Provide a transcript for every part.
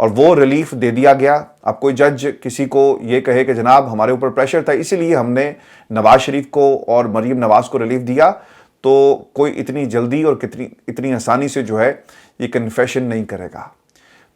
اور وہ ریلیف دے دیا گیا. اب کوئی جج کسی کو یہ کہے کہ جناب ہمارے اوپر پریشر تھا اسی لیے ہم نے نواز شریف کو اور مریم نواز کو ریلیف دیا, تو کوئی اتنی جلدی اور اتنی آسانی سے جو ہے یہ کنفیشن نہیں کرے گا.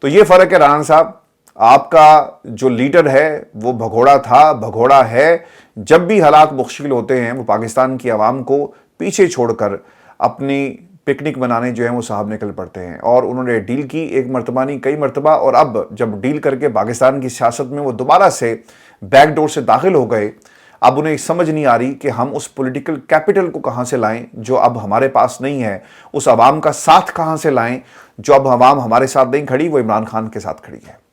تو یہ فرق ہے رانا صاحب, آپ کا جو لیڈر ہے وہ بھگوڑا تھا, بھگوڑا ہے. جب بھی حالات مشکل ہوتے ہیں وہ پاکستان کی عوام کو پیچھے چھوڑ کر اپنی پکنک منانے جو ہیں وہ صاحب نکل پڑتے ہیں. اور انہوں نے ڈیل کی, ایک مرتبہ نہیں کئی مرتبہ, اور اب جب ڈیل کر کے پاکستان کی سیاست میں وہ دوبارہ سے بیک ڈور سے داخل ہو گئے, اب انہیں سمجھ نہیں آ رہی کہ ہم اس پولیٹیکل کیپٹل کو کہاں سے لائیں جو اب ہمارے پاس نہیں ہے, اس عوام کا ساتھ کہاں سے لائیں جو اب عوام ہمارے ساتھ نہیں کھڑی, وہ عمران خان کے ساتھ کھڑی ہے.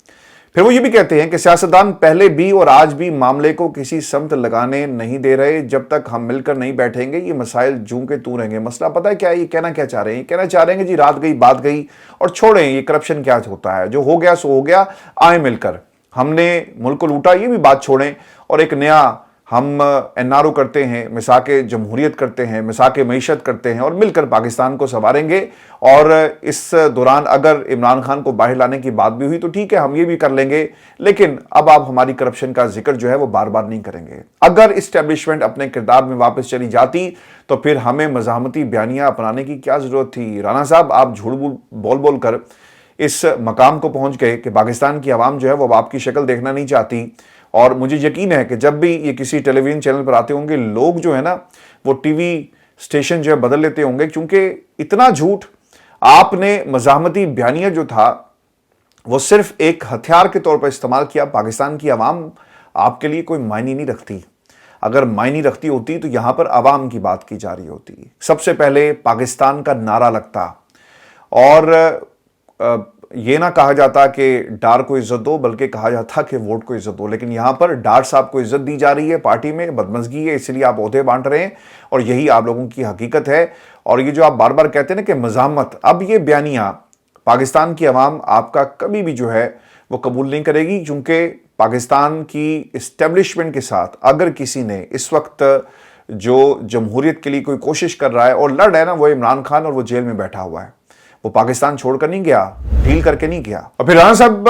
پھر وہ یہ بھی کہتے ہیں کہ سیاستدان پہلے بھی اور آج بھی معاملے کو کسی سمت لگانے نہیں دے رہے, جب تک ہم مل کر نہیں بیٹھیں گے یہ مسائل جوں کے توں رہیں گے. مسئلہ پتہ ہے کیا ہے, یہ کہنا کیا چاہ رہے ہیں, کہنا چاہ رہے ہیں کہ جی رات گئی بات گئی اور چھوڑیں یہ کرپشن کیا ہوتا ہے, جو ہو گیا سو ہو گیا, آئیں مل کر ہم نے ملک کو لوٹا, یہ بھی بات چھوڑیں اور ایک نیا ہم NRO کرتے ہیں, مساق جمہوریت کرتے ہیں, مساق معیشت کرتے ہیں اور مل کر پاکستان کو سنواریں گے. اور اس دوران اگر عمران خان کو باہر لانے کی بات بھی ہوئی تو ٹھیک ہے ہم یہ بھی کر لیں گے, لیکن اب آپ ہماری کرپشن کا ذکر جو ہے وہ بار بار نہیں کریں گے. اگر اسٹیبلشمنٹ اپنے کردار میں واپس چلی جاتی تو پھر ہمیں مزاحمتی بیانیاں اپنانے کی کیا ضرورت تھی. رانا صاحب آپ جھوٹ بول بول کر اس مقام کو پہنچ گئے کہ پاکستان کی عوام جو ہے وہ آپ کی شکل دیکھنا نہیں چاہتی. اور مجھے یقین ہے کہ جب بھی یہ کسی ٹیلی ویژن چینل پر آتے ہوں گے لوگ جو ہے نا وہ ٹی وی اسٹیشن جو ہے بدل لیتے ہوں گے, کیونکہ اتنا جھوٹ آپ نے مزاحمتی بیانیہ جو تھا وہ صرف ایک ہتھیار کے طور پر استعمال کیا. پاکستان کی عوام آپ کے لیے کوئی معنی نہیں رکھتی. اگر معنی رکھتی ہوتی تو یہاں پر عوام کی بات کی جا رہی ہوتی. سب سے پہلے پاکستان کا نعرہ لگتا اور یہ نہ کہا جاتا کہ ڈار کو عزت دو, بلکہ کہا جاتا کہ ووٹ کو عزت دو. لیکن یہاں پر ڈار صاحب کو عزت دی جا رہی ہے, پارٹی میں بدمزگی ہے اس لیے آپ عہدے بانٹ رہے ہیں اور یہی آپ لوگوں کی حقیقت ہے. اور یہ جو آپ بار بار کہتے ہیں نا کہ مزاحمت, اب یہ بیانیہ پاکستان کی عوام آپ کا کبھی بھی جو ہے وہ قبول نہیں کرے گی, کیونکہ پاکستان کی اسٹیبلشمنٹ کے ساتھ اگر کسی نے اس وقت جو جمہوریت کے لیے کوئی کوشش کر رہا ہے اور لڑ رہا ہے نا وہ عمران خان, اور وہ جیل میں بیٹھا ہوا ہے, وہ پاکستان چھوڑ کر نہیں گیا, ڈیل کر کے نہیں گیا. اور پھر رانا صاحب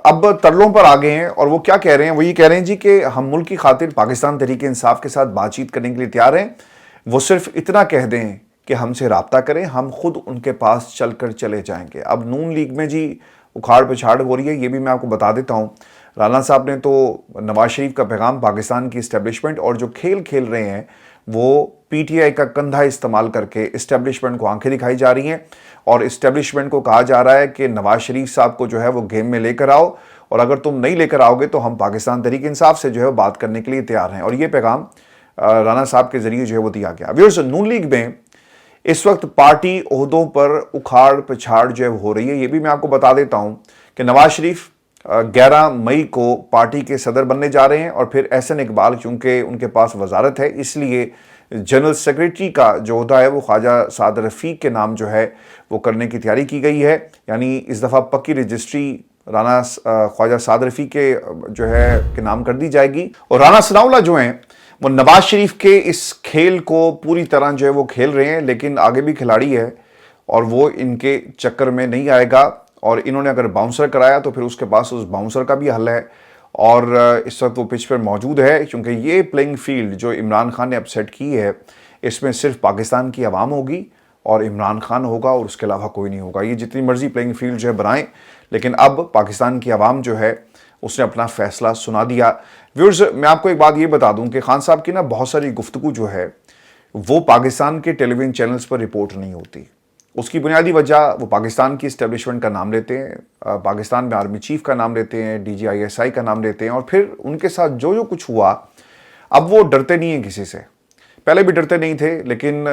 اب ترلوں پر آگے ہیں اور وہ کیا کہہ رہے ہیں, وہ یہ کہہ رہے ہیں جی کہ ہم ملک کی خاطر پاکستان تحریک انصاف کے ساتھ بات چیت کرنے کے لیے تیار ہیں, وہ صرف اتنا کہہ دیں کہ ہم سے رابطہ کریں, ہم خود ان کے پاس چل کر چلے جائیں گے. اب نون لیگ میں جی اکھاڑ پچھاڑ ہو رہی ہے, یہ بھی میں آپ کو بتا دیتا ہوں. رانا صاحب نے تو نواز شریف کا پیغام پاکستان کی اسٹیبلشمنٹ اور جو کھیل رہے ہیں وہ پی ٹی آئی کا کندھا استعمال کر کے اسٹیبلشمنٹ کو آنکھیں دکھائی جا رہی ہیں, اور اسٹیبلشمنٹ کو کہا جا رہا ہے کہ نواز شریف صاحب کو جو ہے وہ گیم میں لے کر آؤ, اور اگر تم نہیں لے کر آؤ گے تو ہم پاکستان تحریک انصاف سے جو ہے بات کرنے کے لیے تیار ہیں. اور یہ پیغام رانا صاحب کے ذریعے جو ہے وہ دیا گیا. ویورز, نون لیگ میں اس وقت پارٹی عہدوں پر اکھاڑ پچھاڑ جو ہے ہو رہی ہے. یہ بھی میں آپ کو بتا دیتا ہوں کہ نواز شریف 11 مئی کو پارٹی کے صدر بننے جا رہے ہیں, اور پھر احسن اقبال چونکہ ان کے پاس وزارت ہے اس لیے جنرل سیکریٹری کا جو عہدہ ہے وہ خواجہ سعد رفیق کے نام جو ہے وہ کرنے کی تیاری کی گئی ہے. یعنی اس دفعہ پکی رجسٹری رانا خواجہ سعد رفیق کے جو ہے کہ نام کر دی جائے گی. اور رانا ثناء اللہ جو ہیں وہ نواز شریف کے اس کھیل کو پوری طرح جو ہے وہ کھیل رہے ہیں, لیکن آگے بھی کھلاڑی ہے اور وہ ان کے چکر میں نہیں آئے گا. اور انہوں نے اگر باؤنسر کرایا تو پھر اس کے پاس اس باؤنسر کا بھی حل ہے, اور اس وقت وہ پچ پر موجود ہے, کیونکہ یہ پلینگ فیلڈ جو عمران خان نے اپ سیٹ کی ہے اس میں صرف پاکستان کی عوام ہوگی اور عمران خان ہوگا اور اس کے علاوہ کوئی نہیں ہوگا. یہ جتنی مرضی پلینگ فیلڈ جو ہے بنائیں, لیکن اب پاکستان کی عوام جو ہے اس نے اپنا فیصلہ سنا دیا. ویورز, میں آپ کو ایک بات یہ بتا دوں کہ خان صاحب کی نا بہت ساری گفتگو جو ہے وہ پاکستان کے ٹیلی ویژن چینلز پر رپورٹ نہیں ہوتی. اس کی بنیادی وجہ وہ پاکستان کی اسٹیبلشمنٹ کا نام لیتے ہیں, پاکستان میں آرمی چیف کا نام لیتے ہیں, DGISI کا نام لیتے ہیں, اور پھر ان کے ساتھ جو کچھ ہوا اب وہ ڈرتے نہیں ہیں کسی سے. پہلے بھی ڈرتے نہیں تھے, لیکن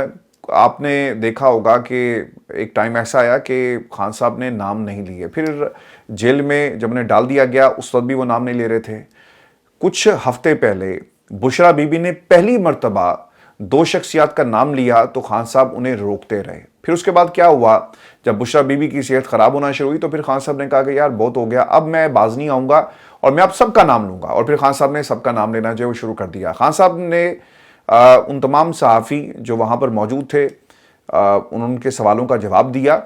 آپ نے دیکھا ہوگا کہ ایک ٹائم ایسا آیا کہ خان صاحب نے نام نہیں لیے. پھر جیل میں جب انہیں ڈال دیا گیا اس وقت بھی وہ نام نہیں لے رہے تھے. کچھ ہفتے پہلے بشرا بی بی نے پہلی مرتبہ 2 شخصیات کا نام لیا تو خان صاحب انہیں روکتے رہے. پھر اس کے بعد کیا ہوا, جب بشرا بی بی کی صحت خراب ہونا شروع ہوئی تو پھر خان صاحب نے کہا کہ یار بہت ہو گیا, اب میں باز نہیں آؤں گا اور میں اب سب کا نام لوں گا. اور پھر خان صاحب نے سب کا نام لینا جو ہے وہ شروع کر دیا. خان صاحب نے ان تمام صحافی جو وہاں پر موجود تھے ان کے سوالوں کا جواب دیا,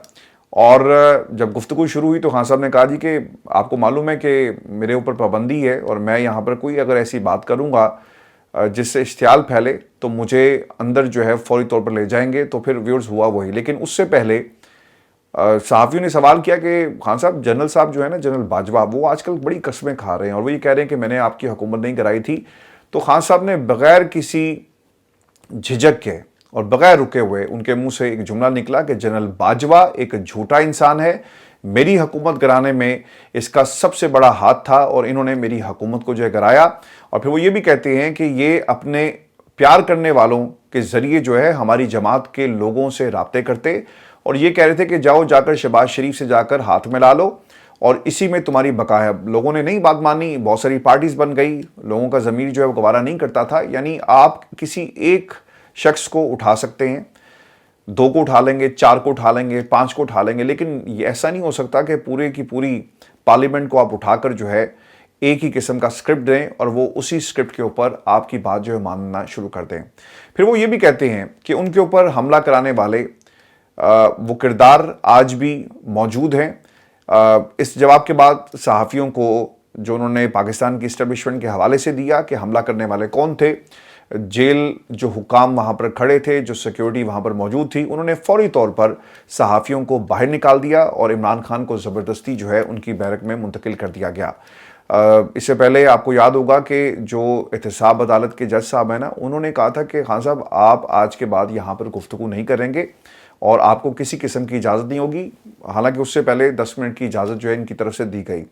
اور جب گفتگو شروع ہوئی تو خان صاحب نے کہا جی کہ آپ کو معلوم ہے کہ میرے اوپر پابندی ہے اور میں یہاں پر کوئی اگر ایسی بات کروں گا جس سے اشتعال پھیلے تو مجھے اندر جو ہے فوری طور پر لے جائیں گے. تو پھر ویورز ہوا وہی. لیکن اس سے پہلے صحافیوں نے سوال کیا کہ خان صاحب جنرل صاحب جو ہے نا جنرل باجوہ وہ آج کل بڑی قسمیں کھا رہے ہیں اور وہ یہ کہہ رہے ہیں کہ میں نے آپ کی حکومت نہیں کرائی تھی. تو خان صاحب نے بغیر کسی جھجک کے اور بغیر رکے ہوئے ان کے منہ سے ایک جملہ نکلا کہ جنرل باجوہ ایک جھوٹا انسان ہے, میری حکومت گرانے میں اس کا سب سے بڑا ہاتھ تھا اور انہوں نے میری حکومت کو جو ہے گرایا. اور پھر وہ یہ بھی کہتے ہیں کہ یہ اپنے پیار کرنے والوں کے ذریعے جو ہے ہماری جماعت کے لوگوں سے رابطے کرتے اور یہ کہہ رہے تھے کہ جاؤ جا کر شہباز شریف سے جا کر ہاتھ ملا لو اور اسی میں تمہاری بقا ہے. لوگوں نے نہیں بات مانی, بہت ساری پارٹیز بن گئی, لوگوں کا ضمیر جو ہے وہ گوارا نہیں کرتا تھا. یعنی آپ کسی ایک شخص کو اٹھا سکتے ہیں, 2 کو اٹھا لیں گے, 4 کو اٹھا لیں گے, 5 کو اٹھا لیں گے, لیکن یہ ایسا نہیں ہو سکتا کہ پورے کی پوری پارلیمنٹ کو آپ اٹھا کر جو ہے ایک ہی قسم کا سکرپٹ دیں اور وہ اسی سکرپٹ کے اوپر آپ کی بات جو ہے ماننا شروع کر دیں. پھر وہ یہ بھی کہتے ہیں کہ ان کے اوپر حملہ کرانے والے وہ کردار آج بھی موجود ہیں. اس جواب کے بعد صحافیوں کو جو انہوں نے پاکستان کی اسٹیبلشمنٹ کے حوالے سے دیا کہ حملہ کرنے والے کون تھے, جیل جو حکام وہاں پر کھڑے تھے, جو سیکیورٹی وہاں پر موجود تھی, انہوں نے فوری طور پر صحافیوں کو باہر نکال دیا اور عمران خان کو زبردستی جو ہے ان کی بیرک میں منتقل کر دیا گیا. اس سے پہلے آپ کو یاد ہوگا کہ جو احتساب عدالت کے جج صاحب ہیں نا, انہوں نے کہا تھا کہ خان صاحب آپ آج کے بعد یہاں پر گفتگو نہیں کریں گے اور آپ کو کسی قسم کی اجازت نہیں ہوگی. حالانکہ اس سے پہلے 10 منٹ کی اجازت جو ہے ان کی طرف سے دی گئی.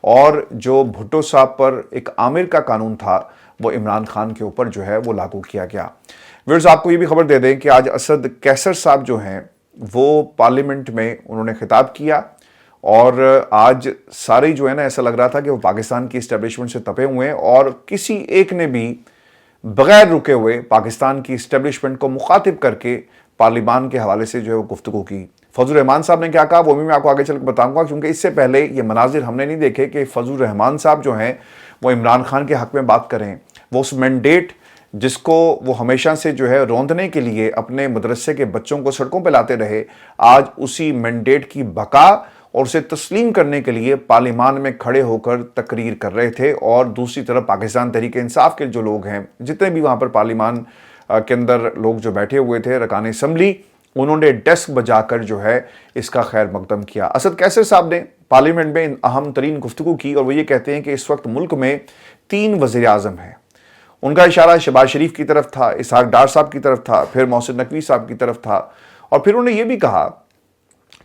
اور جو بھٹو صاحب پر ایک عامر کا قانون تھا وہ عمران خان کے اوپر جو ہے وہ لاگو کیا گیا. ویورز آپ کو یہ بھی خبر دے دیں کہ آج اسد کیسر صاحب جو ہیں وہ پارلیمنٹ میں انہوں نے خطاب کیا اور آج سارے جو ہے نا ایسا لگ رہا تھا کہ وہ پاکستان کی اسٹیبلشمنٹ سے تپے ہوئے ہیں اور کسی ایک نے بھی بغیر رکے ہوئے پاکستان کی اسٹیبلشمنٹ کو مخاطب کر کے پارلیمان کے حوالے سے جو ہے وہ گفتگو کی. فضل الرحمان صاحب نے کیا کہا وہ بھی میں آپ کو آگے چل کے بتاؤں گا, کیونکہ اس سے پہلے یہ مناظر ہم نے نہیں دیکھے کہ فضل الرحمان صاحب جو ہیں وہ عمران خان کے حق میں بات کریں. وہ اس مینڈیٹ جس کو وہ ہمیشہ سے جو ہے روندنے کے لیے اپنے مدرسے کے بچوں کو سڑکوں پہ لاتے رہے, آج اسی مینڈیٹ کی بقا اور اسے تسلیم کرنے کے لیے پارلیمان میں کھڑے ہو کر تقریر کر رہے تھے. اور دوسری طرف پاکستان تحریک انصاف کے جو لوگ ہیں, جتنے بھی وہاں پر پارلیمان کے اندر لوگ جو بیٹھے ہوئے تھے رکان اسمبلی, انہوں نے ڈیسک بجا کر جو ہے اس کا خیر مقدم کیا. اسد کیسر صاحب نے پارلیمنٹ میں اہم ترین گفتگو کی اور وہ یہ کہتے ہیں کہ اس وقت ملک میں 3 وزیر اعظم ہیں. ان کا اشارہ شہباز شریف کی طرف تھا, اسحاق ڈار صاحب کی طرف تھا, پھر محسن نقوی صاحب کی طرف تھا, اور پھر انہوں نے یہ بھی کہا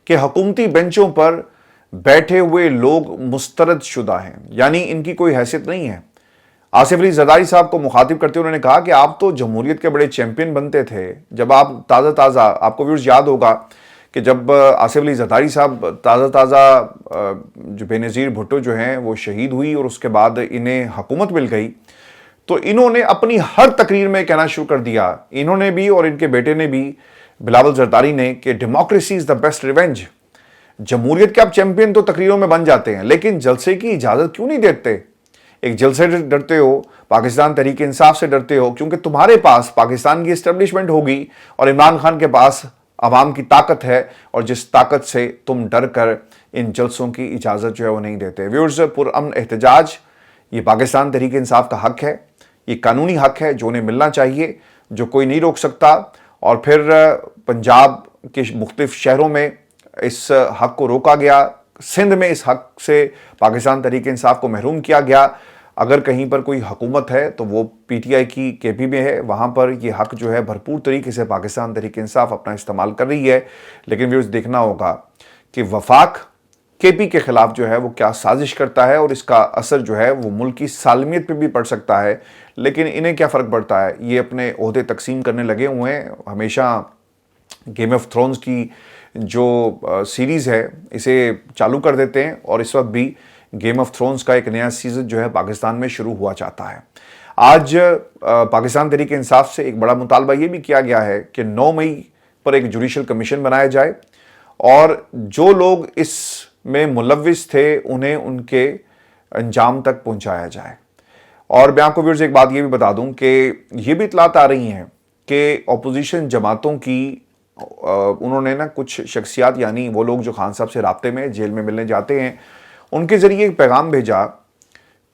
کہ حکومتی بینچوں پر بیٹھے ہوئے لوگ مسترد شدہ ہیں, یعنی ان کی کوئی حیثیت نہیں ہے. آصف علی زرداری صاحب کو مخاطب کرتے انہوں نے کہا کہ آپ تو جمہوریت کے بڑے چیمپئن بنتے تھے جب آپ تازہ آپ کو ویورز یاد ہوگا کہ جب آصف علی زرداری صاحب تازہ جو بے نظیر بھٹو جو ہیں وہ شہید ہوئی اور اس کے بعد انہیں حکومت مل گئی, تو انہوں نے اپنی ہر تقریر میں کہنا شروع کر دیا, انہوں نے بھی اور ان کے بیٹے نے بھی, بلاول زرداری نے, کہ democracy is the best revenge. جمہوریت کے آپ چیمپئن تو تقریروں میں بن جاتے ہیں, لیکن جلسے کی اجازت کیوں نہیں دیتے؟ ایک جلسے سے ڈرتے ہو, پاکستان تحریک انصاف سے ڈرتے ہو, کیونکہ تمہارے پاس پاکستان کی اسٹیبلشمنٹ ہوگی اور عمران خان کے پاس عوام کی طاقت ہے, اور جس طاقت سے تم ڈر کر ان جلسوں کی اجازت جو ہے وہ نہیں دیتے. ویورز, پرامن احتجاج یہ پاکستان تحریک انصاف کا حق ہے, یہ قانونی حق ہے جو انہیں ملنا چاہیے, جو کوئی نہیں روک سکتا. اور پھر پنجاب کے مختلف شہروں میں اس حق کو روکا گیا, سندھ میں اس حق سے پاکستان تحریک انصاف کو محروم کیا گیا. اگر کہیں پر کوئی حکومت ہے تو وہ پی ٹی آئی کی کے پی میں ہے, وہاں پر یہ حق جو ہے بھرپور طریقے سے پاکستان تحریک انصاف اپنا استعمال کر رہی ہے. لیکن ویورز دیکھنا ہوگا کہ وفاق کے پی کے خلاف جو ہے وہ کیا سازش کرتا ہے, اور اس کا اثر جو ہے وہ ملک کی سالمیت پہ بھی پڑ سکتا ہے. لیکن انہیں کیا فرق پڑتا ہے, یہ اپنے عہدے تقسیم کرنے لگے ہوئے ہیں. ہمیشہ گیم آف تھرونز کی جو سیریز ہے اسے چالو کر دیتے ہیں, اور اس وقت بھی گیم آف تھرونز کا ایک نیا سیزن جو ہے پاکستان میں شروع ہوا چاہتا ہے. آج پاکستان تحریک انصاف سے ایک بڑا مطالبہ یہ بھی کیا گیا ہے کہ 9 مئی پر ایک جوڈیشل کمیشن بنایا جائے, اور جو لوگ اس میں ملوث تھے انہیں ان کے انجام تک پہنچایا جائے. اور میں آپ کو ویورز ایک بات یہ بھی بتا دوں کہ یہ بھی اطلاعات آ رہی ہیں کہ اپوزیشن جماعتوں کی انہوں نے نا کچھ شخصیات یعنی وہ لوگ جو خان صاحب سے رابطے میں جیل میں ملنے جاتے ہیں ان کے ذریعے ایک پیغام بھیجا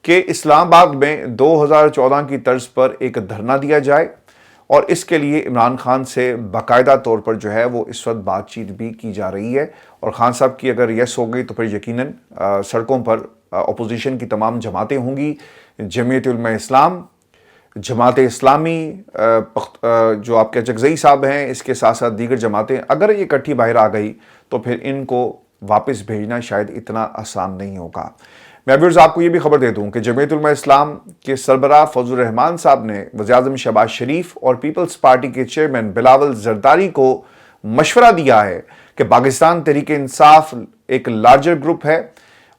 کہ اسلام آباد میں 2014 کی طرز پر ایک دھرنا دیا جائے اور اس کے لیے عمران خان سے باقاعدہ طور پر جو ہے وہ اس وقت بات چیت بھی کی جا رہی ہے، اور خان صاحب کی اگر یس ہو گئی تو پھر یقیناً سڑکوں پر اپوزیشن کی تمام جماعتیں ہوں گی، جمعیت علماء اسلام، جماعت اسلامی، جو آپ کے چکزئی صاحب ہیں، اس کے ساتھ ساتھ دیگر جماعتیں اگر یہ اکٹھی باہر آ گئی تو پھر ان کو واپس بھیجنا شاید اتنا آسان نہیں ہوگا۔ میں ویورز آپ کو یہ بھی خبر دے دوں کہ جمعیت علماء اسلام کے سربراہ فضل الرحمان صاحب نے وزیراعظم شہباز شریف اور پیپلز پارٹی کے چیئرمین بلاول زرداری کو مشورہ دیا ہے کہ پاکستان تحریک انصاف ایک لارجر گروپ ہے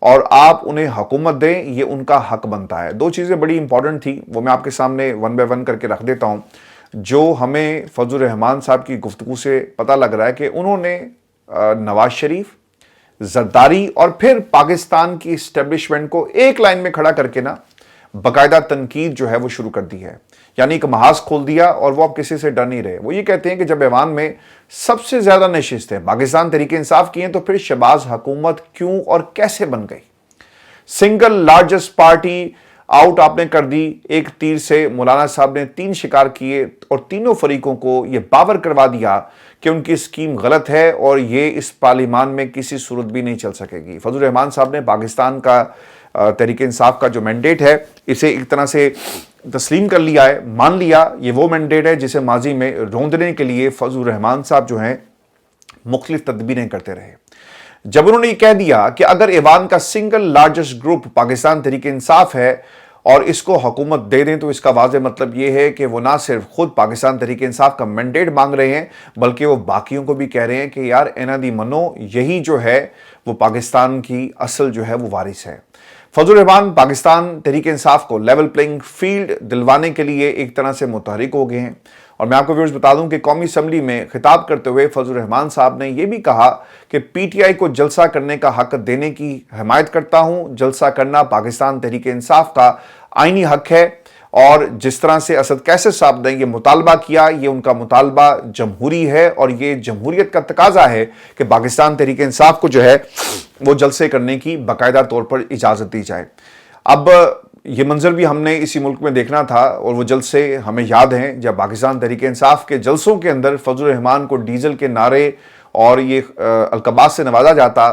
اور آپ انہیں حکومت دیں، یہ ان کا حق بنتا ہے۔ دو چیزیں بڑی امپورٹنٹ تھی، وہ میں آپ کے سامنے ون بائی ون کر کے رکھ دیتا ہوں، جو ہمیں فضل الرحمان صاحب کی گفتگو سے پتہ لگ رہا ہے کہ انہوں نے نواز شریف، زرداری اور پھر پاکستان کی اسٹیبلشمنٹ کو ایک لائن میں کھڑا کر کے نا باقاعدہ تنقید جو ہے وہ شروع کر دی ہے، یعنی ایک محاذ کھول دیا اور وہ اب کسی سے ڈر نہیں رہے۔ وہ یہ کہتے ہیں کہ جب ایوان میں سب سے زیادہ نشستیں پاکستان تحریک انصاف کی ہیں تو پھر شہباز حکومت کیوں اور کیسے بن گئی؟ سنگل لارجسٹ پارٹی آؤٹ آپ نے کر دی، ایک تیر سے مولانا صاحب نے 3 شکار کیے اور تینوں فریقوں کو یہ باور کروا دیا کہ ان کی اسکیم غلط ہے اور یہ اس پارلیمان میں کسی صورت بھی نہیں چل سکے گی۔ فضل الرحمان صاحب نے پاکستان کا تحریک انصاف کا جو مینڈیٹ ہے اسے ایک طرح سے تسلیم کر لیا ہے، مان لیا، یہ وہ مینڈیٹ ہے جسے ماضی میں روندنے کے لیے فضل الرحمان صاحب جو ہیں مختلف تدبیریں کرتے رہے۔ جب انہوں نے یہ کہہ دیا کہ اگر ایوان کا single largest group Pakistan Tehreek Insaf ہے اور اس کو حکومت دے دیں تو اس کا واضح مطلب یہ ہے کہ وہ نہ صرف خود پاکستان تحریک انصاف کا مینڈیٹ مانگ رہے ہیں بلکہ وہ باقیوں کو بھی کہہ رہے ہیں کہ یار اینا دی منو، یہی جو ہے وہ پاکستان کی اصل جو ہے وہ وارث ہے۔ فضل الرحمان پاکستان تحریک انصاف کو لیول پلینگ فیلڈ دلوانے کے لیے ایک طرح سے متحرک ہو گئے ہیں، اور میں آپ کو ویورز بتا دوں کہ قومی اسمبلی میں خطاب کرتے ہوئے فضل الرحمان صاحب نے یہ بھی کہا کہ پی ٹی آئی کو جلسہ کرنے کا حق دینے کی حمایت کرتا ہوں، جلسہ کرنا پاکستان تحریک انصاف کا آئینی حق ہے، اور جس طرح سے اسد کیسر صاحب نے یہ مطالبہ کیا، یہ ان کا مطالبہ جمہوری ہے اور یہ جمہوریت کا تقاضا ہے کہ پاکستان تحریک انصاف کو جو ہے وہ جلسے کرنے کی باقاعدہ طور پر اجازت دی جائے۔ اب یہ منظر بھی ہم نے اسی ملک میں دیکھنا تھا، اور وہ جلسے ہمیں یاد ہیں جب پاکستان تحریک انصاف کے جلسوں کے اندر فضل الرحمان کو ڈیزل کے نعرے اور یہ القابات سے نوازا جاتا،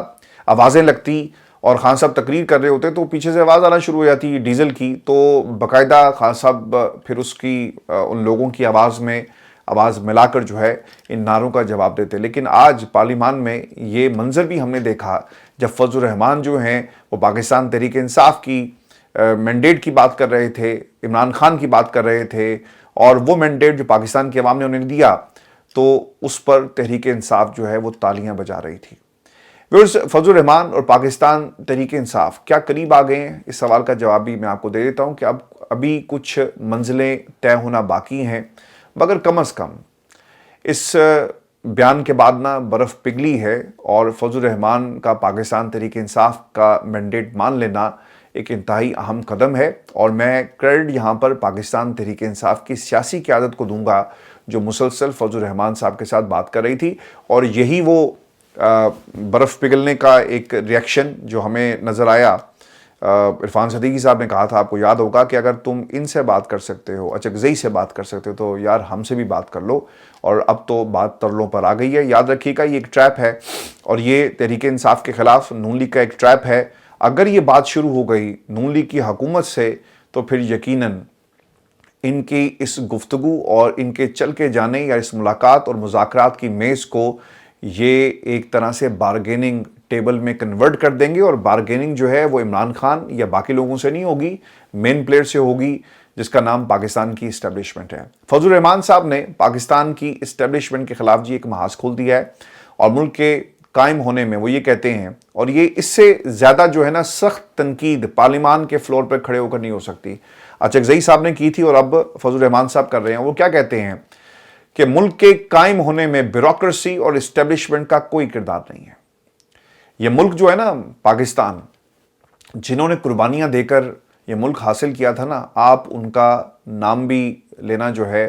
آوازیں لگتی اور خان صاحب تقریر کر رہے ہوتے تو پیچھے سے آواز آنا شروع ہو جاتی ڈیزل کی، تو باقاعدہ خان صاحب پھر اس کی ان لوگوں کی آواز میں آواز ملا کر جو ہے ان نعروں کا جواب دیتے۔ لیکن آج پارلیمان میں یہ منظر بھی ہم نے دیکھا جب فضل الرحمان جو ہیں وہ پاکستان تحریک انصاف کی مینڈیٹ کی بات کر رہے تھے، عمران خان کی بات کر رہے تھے، اور وہ مینڈیٹ جو پاکستان کی عوام نے انہیں دیا تو اس پر تحریک انصاف جو ہے وہ تالیاں بجا رہی تھی۔ فضل الرحمان اور پاکستان تحریک انصاف کیا قریب آ گئے ہیں؟ اس سوال کا جواب بھی میں آپ کو دے دیتا ہوں کہ ابھی کچھ منزلیں طے ہونا باقی ہیں، مگر کم از کم اس بیان کے بعد نا برف پگھلی ہے، اور فضل الرحمان کا پاکستان تحریک انصاف کا مینڈیٹ مان لینا ایک انتہائی اہم قدم ہے، اور میں کریڈٹ یہاں پر پاکستان تحریک انصاف کی سیاسی قیادت کو دوں گا جو مسلسل فضل الرحمان صاحب کے ساتھ بات کر رہی تھی، اور یہی وہ برف پگھلنے کا ایک ریاکشن جو ہمیں نظر آیا۔ عرفان صدیقی صاحب نے کہا تھا، آپ کو یاد ہوگا کہ اگر تم ان سے بات کر سکتے ہو، اچکزئی سے بات کر سکتے ہو، تو یار ہم سے بھی بات کر لو، اور اب تو بات ترلوں پر آ گئی ہے۔ یاد رکھیے گا یہ ایک ٹریپ ہے، اور یہ تحریک انصاف کے خلاف نون لیگ کا ایک ٹریپ ہے۔ اگر یہ بات شروع ہو گئی نون لیگ کی حکومت سے تو پھر یقیناً ان کی اس گفتگو اور ان کے چل کے جانے یا اس ملاقات اور مذاکرات کی میز کو یہ ایک طرح سے بارگیننگ ٹیبل میں کنورٹ کر دیں گے، اور بارگیننگ جو ہے وہ عمران خان یا باقی لوگوں سے نہیں ہوگی، مین پلیئر سے ہوگی جس کا نام پاکستان کی اسٹیبلشمنٹ ہے۔ فضل الرحمان صاحب نے پاکستان کی اسٹیبلشمنٹ کے خلاف ایک محاذ کھول دیا ہے، اور ملک کے قائم ہونے میں وہ یہ کہتے ہیں، اور یہ اس سے زیادہ جو ہے نا سخت تنقید پارلیمان کے فلور پر کھڑے ہو کر نہیں ہو سکتی۔ اچکزئی صاحب نے کی تھی اور اب فضل الرحمان صاحب کر رہے ہیں۔ وہ کیا کہتے ہیں کہ ملک کے قائم ہونے میں بیوروکریسی اور اسٹیبلشمنٹ کا کوئی کردار نہیں ہے۔ یہ ملک جو ہے نا پاکستان، جنہوں نے قربانیاں دے کر یہ ملک حاصل کیا تھا نا، آپ ان کا نام بھی لینا جو ہے